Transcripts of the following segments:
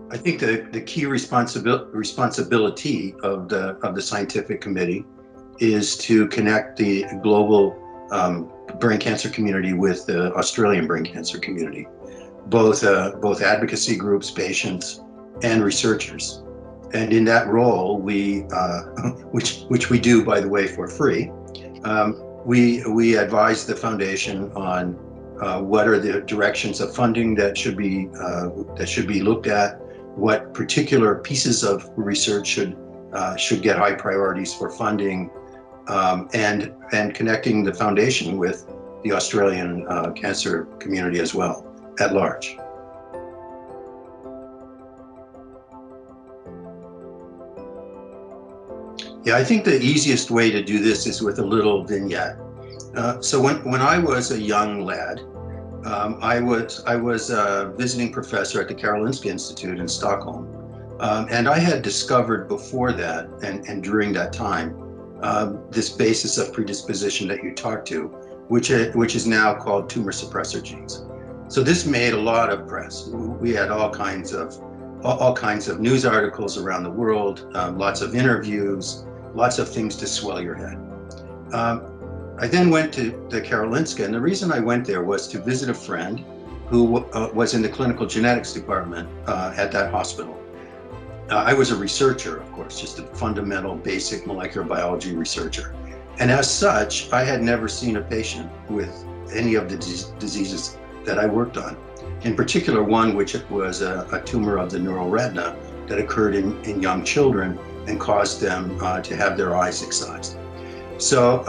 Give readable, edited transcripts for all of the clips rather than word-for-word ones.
I think the key responsibility of the scientific committee is to connect the global brain cancer community with the Australian brain cancer community, both advocacy groups, patients, and researchers. And in that role, which we do, by the way, for free, we advise the foundation on what are the directions of funding that should be looked at, what particular pieces of research should get high priorities for funding, and connecting the foundation with the Australian cancer community as well at large. Yeah, I think the easiest way to do this is with a little vignette. So when I was a young lad, I was a visiting professor at the Karolinska Institute in Stockholm. And I had discovered before that and during that time this basis of predisposition that you talked to, which is now called tumor suppressor genes. So this made a lot of press. We had all kinds of news articles around the world, lots of interviews, lots of things to swell your head. I then went to the Karolinska, and the reason I went there was to visit a friend who was in the clinical genetics department at that hospital. I was a researcher, of course, just a fundamental, basic molecular biology researcher. And as such, I had never seen a patient with any of the diseases that I worked on. In particular, one which was a tumor of the neural retina that occurred in young children and caused them to have their eyes excised. So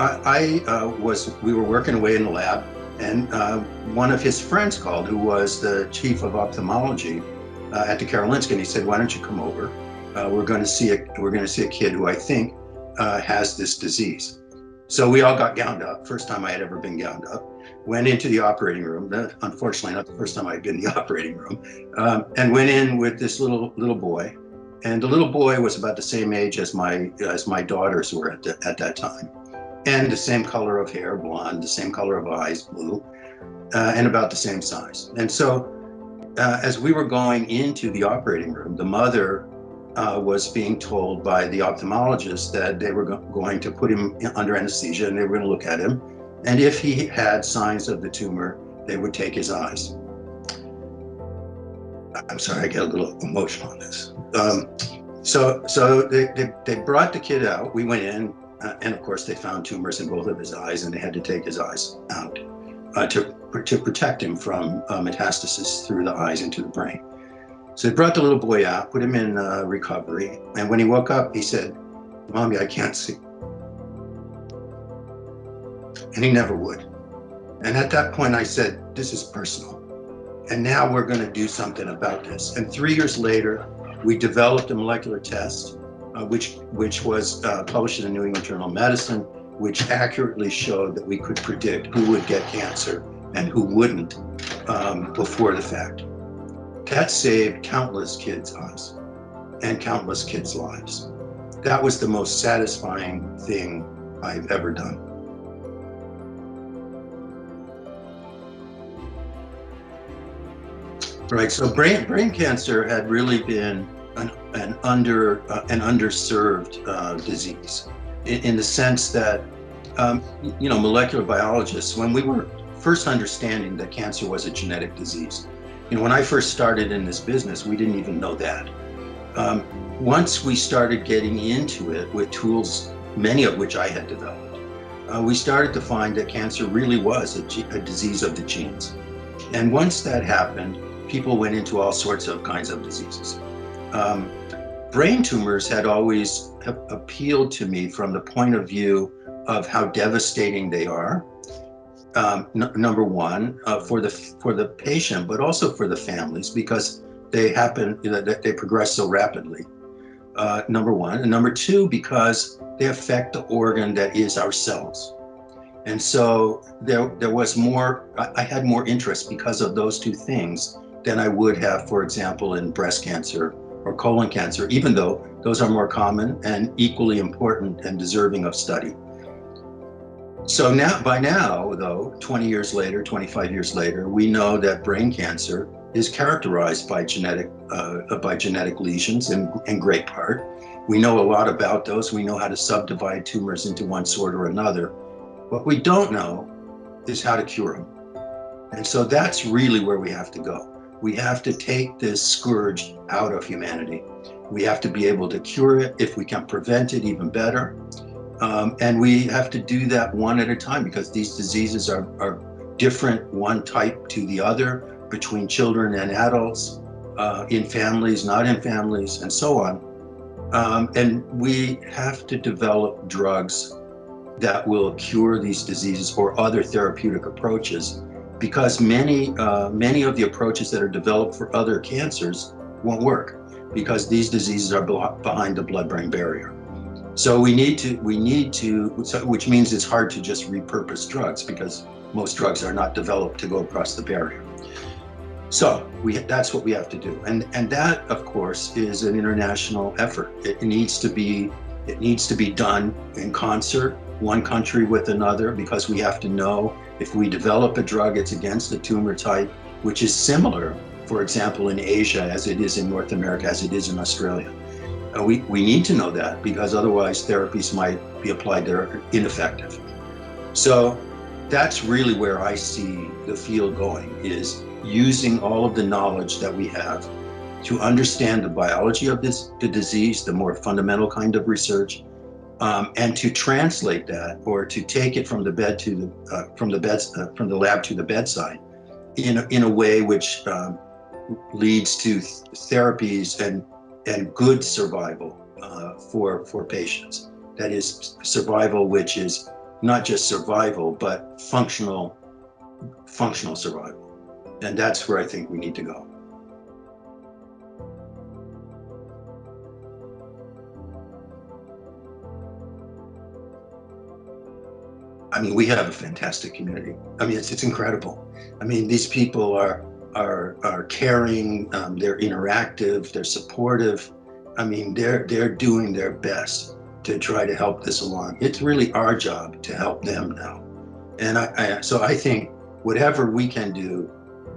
we were working away in the lab, and one of his friends called, who was the chief of ophthalmology at the Karolinska, and he said, "Why don't you come over? We're going to see a kid who I think has this disease." So we all got gowned up. First time I had ever been gowned up. Went into the operating room. Unfortunately, not the first time I had been in the operating room. And went in with this little boy. And the little boy was about the same age as my daughters were at that time, and the same color of hair, blonde, the same color of eyes, blue, and about the same size. And so, as we were going into the operating room, the mother was being told by the ophthalmologist that they were going to put him under anesthesia, and they were going to look at him, and if he had signs of the tumor, they would take his eyes. I'm sorry, I get a little emotional on this. So they brought the kid out. We went in, and of course they found tumors in both of his eyes, and they had to take his eyes out to protect him from metastasis through the eyes into the brain. So they brought the little boy out, put him in recovery, and when he woke up, he said, "Mommy, I can't see." And he never would. And at that point I said, "This is personal. And now we're going to do something about this." And 3 years later, we developed a molecular test, which was published in the New England Journal of Medicine, which accurately showed that we could predict who would get cancer and who wouldn't before the fact. That saved countless kids' eyes and countless kids' lives. That was the most satisfying thing I've ever done. Right, so brain cancer had really been an underserved disease in the sense that, molecular biologists, when we were first understanding that cancer was a genetic disease, when I first started in this business, we didn't even know that. Once we started getting into it with tools, many of which I had developed, we started to find that cancer really was a disease of the genes. And once that happened, people went into all sorts of kinds of diseases. Brain tumors had always appealed to me from the point of view of how devastating they are. Number one, for the patient, but also for the families, because they progress so rapidly. Number one, and number two, because they affect the organ that is our cells. And so there was more. I had more interest because of those two things than I would have, for example, in breast cancer or colon cancer, even though those are more common and equally important and deserving of study. So by now, though, 20 years later, 25 years later, we know that brain cancer is characterized by genetic lesions in great part. We know a lot about those. We know how to subdivide tumors into one sort or another. What we don't know is how to cure them. And so that's really where we have to go. We have to take this scourge out of humanity. We have to be able to cure it. If we can prevent it, even better. And we have to do that one at a time, because these diseases are different, one type to the other, between children and adults, in families, not in families, and so on. And we have to develop drugs that will cure these diseases, or other therapeutic approaches, because many of the approaches that are developed for other cancers won't work, because these diseases are behind the blood-brain barrier. So we need to, which means it's hard to just repurpose drugs, because most drugs are not developed to go across the barrier. So that's what we have to do. And that, of course, is an international effort. It needs to be done in concert, one country with another, because we have to know if we develop a drug, it's against a tumor type, which is similar, for example, in Asia as it is in North America, as it is in Australia. We need to know that, because otherwise therapies might be applied that are ineffective. So that's really where I see the field going, is using all of the knowledge that we have to understand the biology of the disease, the more fundamental kind of research, and to translate that, or to take it from the lab to the bedside, in a way which leads to therapies and good survival for patients. That is, survival which is not just survival, but functional survival. And that's where I think we need to go. I mean, we have a fantastic community. I mean, it's incredible. I mean, these people are caring, they're interactive, they're supportive. I mean, they're doing their best to try to help this along. It's really our job to help them now. And so I think whatever we can do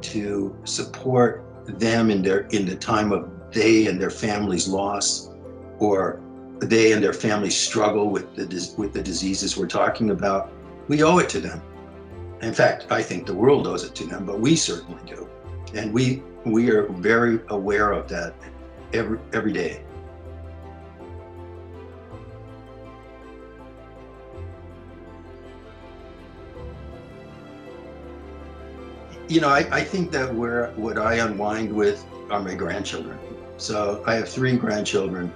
to support them in the time of they and their families' loss, or they and their families struggle with the diseases we're talking about, we owe it to them. In fact, I think the world owes it to them, but we certainly do. And we are very aware of that every day. You know, I think that what I unwind with are my grandchildren. So I have 3 grandchildren.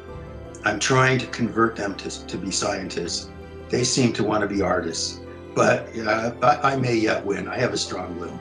I'm trying to convert them to be scientists. They seem to want to be artists, but I may yet win. I have a strong will.